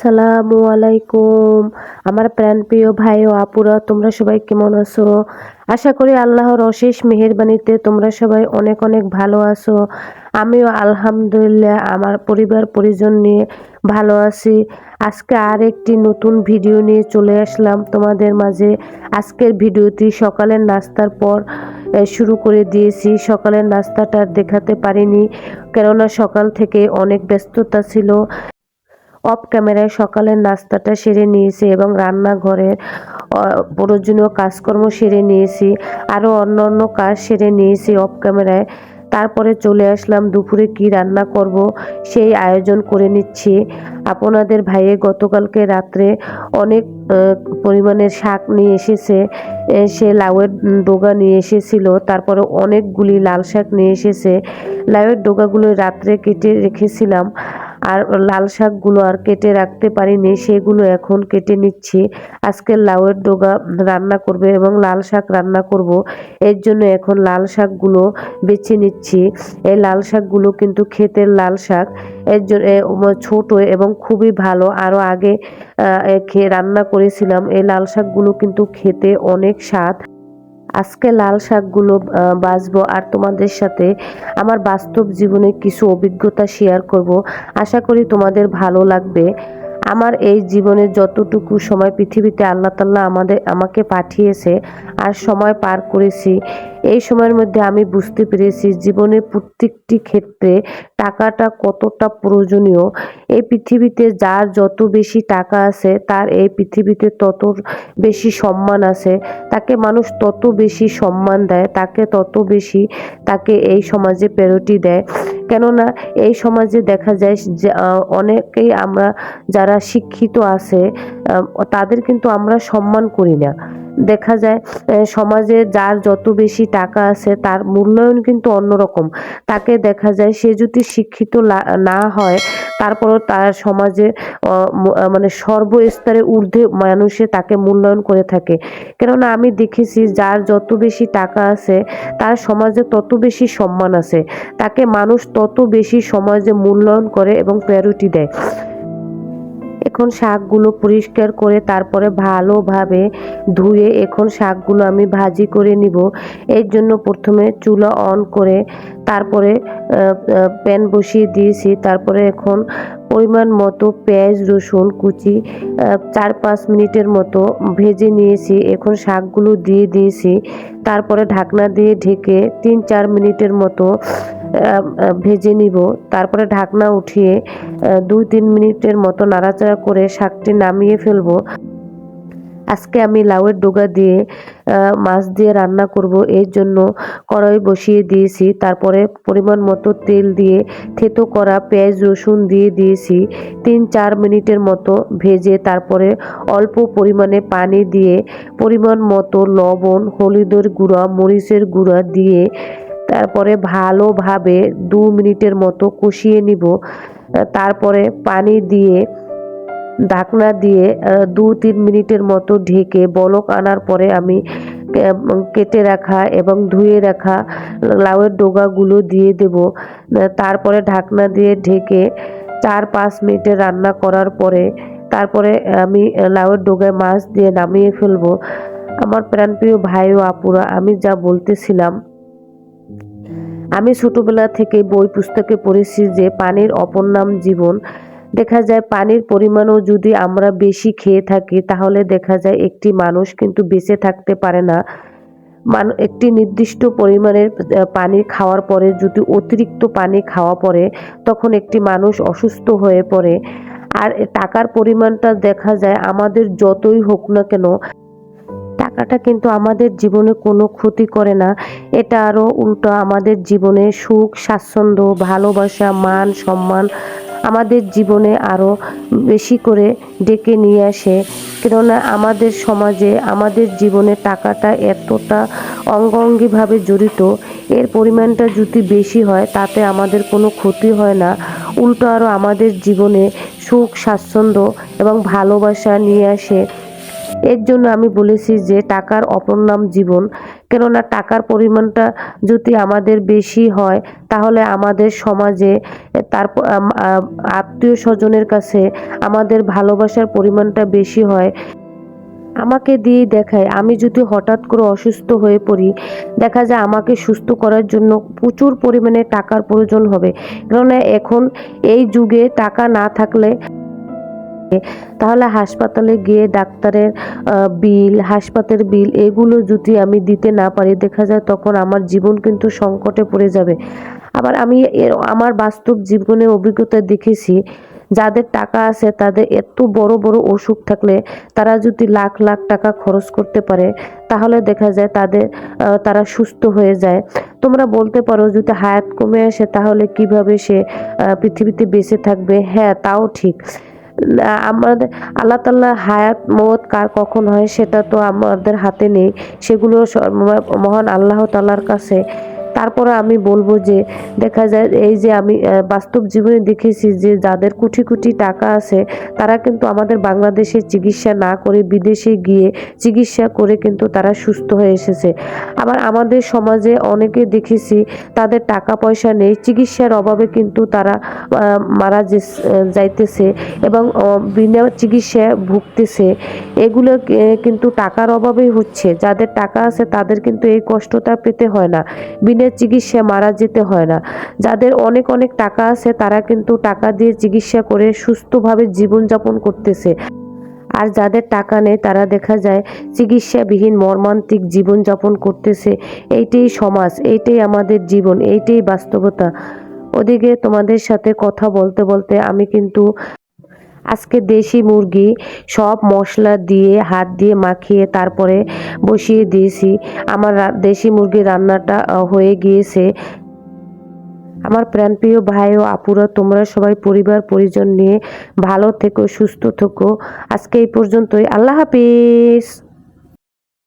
আসসালামু আলাইকুম। আমার প্রাণপ্রিয় ভাই ও আপুরা, তোমরা সবাই কেমন আছো? আশা করি আল্লাহর অশেষ মেহেরবানিতে তোমরা সবাই অনেক অনেক ভালো আছো। আমিও আলহামদুলিল্লাহ আমার পরিবার পরিজন নিয়ে ভালো আছি। আজকে আর একটি নতুন ভিডিও নিয়ে চলে আসলাম তোমাদের মাঝে। আজকের ভিডিওটি সকালের নাস্তার পর শুরু করে দিয়েছি। সকালের নাস্তাটা আর দেখাতে পারিনি, কেননা সকাল থেকে অনেক ব্যস্ততা ছিল। অফ ক্যামেরায় সকালের নাস্তাটা সেরে নিয়েছি এবং রান্নাঘরের প্রয়োজনীয় কাজকর্ম সেরে নিয়েছি, আরও অন্য কাজ সেরে নিয়েছি অফ ক্যামেরায়। তারপরে চলে আসলাম দুপুরে কি রান্না করব সেই আয়োজন করে নিচ্ছি। আপনাদের ভাইয়ে গতকালকে রাত্রে অনেক পরিমাণের শাক নিয়ে এসেছে। সে লাউয়ের ডগা নিয়ে এসেছিল, তারপরে অনেকগুলি লাল শাক নিয়ে এসেছে। লাউয়ের ডগাগুলো রাত্রে কেটে রেখেছিলাম, আর লাল শাকগুলো আর কেটে রাখতে পারিনি, সেগুলো এখন কেটে নিচ্ছি। আজকে লাউয়ের ডগা রান্না করবে এবং লাল শাক রান্না করব, এর জন্য এখন লাল শাকগুলো বেছে নিচ্ছি। এই লাল শাকগুলো কিন্তু ক্ষেতের লাল শাক, এর জন্য ছোট এবং খুবই ভালো। আরও আগে খেয়ে রান্না করেছিলাম। এই লাল শাকগুলো কিন্তু খেতে অনেক স্বাদ। আজকে লাল শাকগুলো বাছবো আর তোমাদের সাথে আমার বাস্তব জীবনে কিছু অভিজ্ঞতা শেয়ার করব। আশা করি তোমাদের ভালো লাগবে। আমার এই জীবনে যতটুকু সময় পৃথিবীতে আল্লাহ তাআলা আমাকে পাঠিয়েছে আর সময় পার করেছি, এই সময়ের মধ্যে আমি বুঝতে পেরেছি জীবনের প্রত্যেকটি ক্ষেত্রে টাকাটা কতটা প্রয়োজনীয়। এই পৃথিবীতে যার যত বেশি টাকা আছে তার এই পৃথিবীতে তত বেশি সম্মান আছে, তাকে মানুষ তত বেশি সম্মান দেয়, তাকে এই সমাজে প্রায়োরিটি দেয়। কেননা এই সমাজে দেখা যায় যে অনেকেই আমরা যারা শিক্ষিত আছে তাদের কিন্তু আমরা সম্মান করি না। দেখা যায় সমাজে যার যত বেশি টাকা আছে তার মূল্যায়ন কিন্তু অন্যরকম। তাকে দেখা যায় সে যদি শিক্ষিত না হয়, তারপরও তার সমাজে মানে সর্বস্তরে ঊর্ধ্বে মানুষে তাকে মূল্যায়ন করে থাকে। কেননা আমি দেখেছি যার যত বেশি টাকা আছে তার সমাজে তত বেশি সম্মান আছে, তাকে মানুষ তত বেশি সমাজে মূল্যায়ন করে এবং প্রায়োরিটি দেয়। এখন শাকগুলো পরিষ্কার করে তারপরে ভালোভাবে ধুয়ে এখন শাকগুলো আমি ভাজি করে নিব। এর জন্য প্রথমে চুলা অন করে তারপরে প্যান বসিয়ে দিয়েছি। তারপরে এখন পরিমাণ মতো পেঁয়াজ রসুন কুচি 4-5 মিনিটের মতো ভেজে নিয়েছি। এখন শাকগুলো দিয়ে দিয়েছি, তারপরে ঢাকনা দিয়ে ঢেকে 3-4 মিনিটের মতো ভেজে নিব। তারপরে ঢাকনা উঠিয়ে 2-3 মিনিটের মতো নাড়াচাড়া করে শাকটি নামিয়ে ফেলবো। আজকে আমি লাউয়ের ডগা দিয়ে মাছ দিয়ে রান্না করব, এর জন্য কড়াই বসিয়ে দিয়েছি। তারপরে পরিমাণ মতো তেল দিয়ে থেতো করা পেঁয়াজ রসুন দিয়ে দিয়েছি। 3-4 মিনিটের মতো ভেজে তারপরে অল্প পরিমাণে পানি দিয়ে পরিমাণ মতো লবণ, হলুদের গুঁড়া, মরিচের গুঁড়া দিয়ে তারপরে ভালোভাবে 2 মিনিটের মতো কষিয়ে নিব। তারপরে পানি দিয়ে ঢাকনা দিয়ে 2-3 মিনিটের মতো ঢেকে বলক আনার পরে আমি কেটে রাখা এবং ধুয়ে রাখা লাউয়ের ডগাগুলো দিয়ে দেব। তারপরে ঢাকনা দিয়ে ঢেকে 4-5 মিনিটে রান্না করার পরে তারপরে আমি লাউয়ের ডগায় মাছ দিয়ে নামিয়ে ফেলবো। আমার প্রাণপ্রিয় ভাই ও আপুরা, আমি যা বলতেছিলাম, আমি ছোটবেলা থেকে বই পুস্তকে পড়েছি যে পানির অপর নাম জীবন। দেখা যায় পানির পরিমাণও যদি আমরা বেশি খেয়ে থাকি তাহলে দেখা যায় একটি মানুষ কিন্তু বেঁচে থাকতে পারে না। একটি নির্দিষ্ট পরিমাণের পানি খাওয়ার পরে যদি অতিরিক্ত পানি খাওয়া পড়ে তখন একটি মানুষ অসুস্থ হয়ে পড়ে। আর টাকার পরিমাণটা দেখা যায় আমাদের যতই হোক না কেন, টাকাটা কিন্তু আমাদের জীবনে কোনো ক্ষতি করে না। এটা আরও উল্টো আমাদের জীবনে সুখ, স্বাচ্ছন্দ্য, ভালোবাসা, মান সম্মান আমাদের জীবনে আরও বেশি করে ডেকে নিয়ে আসে। কেননা আমাদের সমাজে আমাদের জীবনে টাকাটা এতটা অঙ্গাঙ্গিভাবে জড়িত, এর পরিমাণটা যদি বেশি হয় তাতে আমাদের কোনো ক্ষতি হয় না, উল্টো আরও আমাদের জীবনে সুখ, স্বাচ্ছন্দ্য এবং ভালোবাসা নিয়ে আসে। এর জন্য আমি বলেছি যে টাকার অপর নাম জীবন। কেননা টাকার পরিমাণটা যদি আমাদের বেশি হয় তাহলে আমাদের সমাজে তারপর আত্মীয় স্বজনের কাছে আমাদের ভালোবাসার পরিমাণটা বেশি হয়। আমাকে দিয়েই দেখায়, আমি যদি হঠাৎ করে অসুস্থ হয়ে পড়ি, দেখা যায় আমাকে সুস্থ করার জন্য প্রচুর পরিমাণে টাকার প্রয়োজন হবে। কেননা এখন এই যুগে টাকা না থাকলে তাহলে হাসপাতালে গিয়ে ডাক্তারের বিল, হাসপাতালের বিল এগুলো যদি আমি দিতে না পারি, দেখা যায় তখন আমার জীবন কিন্তু সংকটে পড়ে যাবে। আবার আমি আমার বাস্তব জীবনের অভিজ্ঞতা দেখেছি, যাদের টাকা আছে তাদের এত বড় বড় অসুখ থাকলে তারা যদি লাখ লাখ টাকা খরচ করতে পারে তাহলে দেখা যায় তারা সুস্থ হয়ে যায়। তোমরা বলতে পারো যদি হায়াত কমে আসে তাহলে কিভাবে সে পৃথিবীতে বেঁচে থাকবে? হ্যাঁ, তাও ঠিক। আমাদের আল্লাহ তাআলা হায়াত মওত কার কখন হয় সেটা তো আমাদের হাতে নেই, সেগুলো মহান আল্লাহ তাআলার কাছে। তারপরে আমি বলবো যে দেখা যায় এই যে আমি বাস্তব জীবনে দেখেছি যে যাদের কোটি কোটি টাকা আছে তারা কিন্তু আমাদের বাংলাদেশে চিকিৎসা না করে বিদেশে গিয়ে চিকিৎসা করে কিন্তু তারা সুস্থ হয়ে এসেছে। আবার আমাদের সমাজে অনেকে দেখেছি তাদের টাকা পয়সা নেই, চিকিৎসার অভাবে কিন্তু তারা মারা যাইতেছে এবং বিনা চিকিৎসায় ভুগতেছে। এগুলো কিন্তু টাকার অভাবেই হচ্ছে। যাদের টাকা আছে তাদের কিন্তু এই কষ্টটা পেতে হয় না, বিনা চিকিৎসায় মারা যেতে হয় না। যাদের অনেক অনেক টাকা আছে তারা কিন্তু টাকা দিয়ে চিকিৎসা করে সুস্থভাবে জীবনযাপন করতেছে। আর যাদের টাকা নেই তারা দেখা যায় চিকিৎসাবিহীন মর্মান্তিক জীবনযাপন করতেছে। এইটাই সমাজ, এইটাই আমাদের জীবন, এইটাই বাস্তবতা। ওদিকে তোমাদের সাথে কথা বলতে বলতে আমি কিন্তু আজকে দেশি মুরগি সব মশলা দিয়ে হাত দিয়ে মাখিয়ে তারপরে বসিয়ে দিয়েছি। আমার দেশি মুরগির রান্নাটা হয়ে গিয়েছে। আমার প্রাণপ্রিয় ভাই ও আপুরা, তোমরা সবাই পরিবার পরিজন নিয়ে ভালো থেকো, সুস্থ থেকো। আজকে এই পর্যন্তই। আল্লাহ হাফিজ।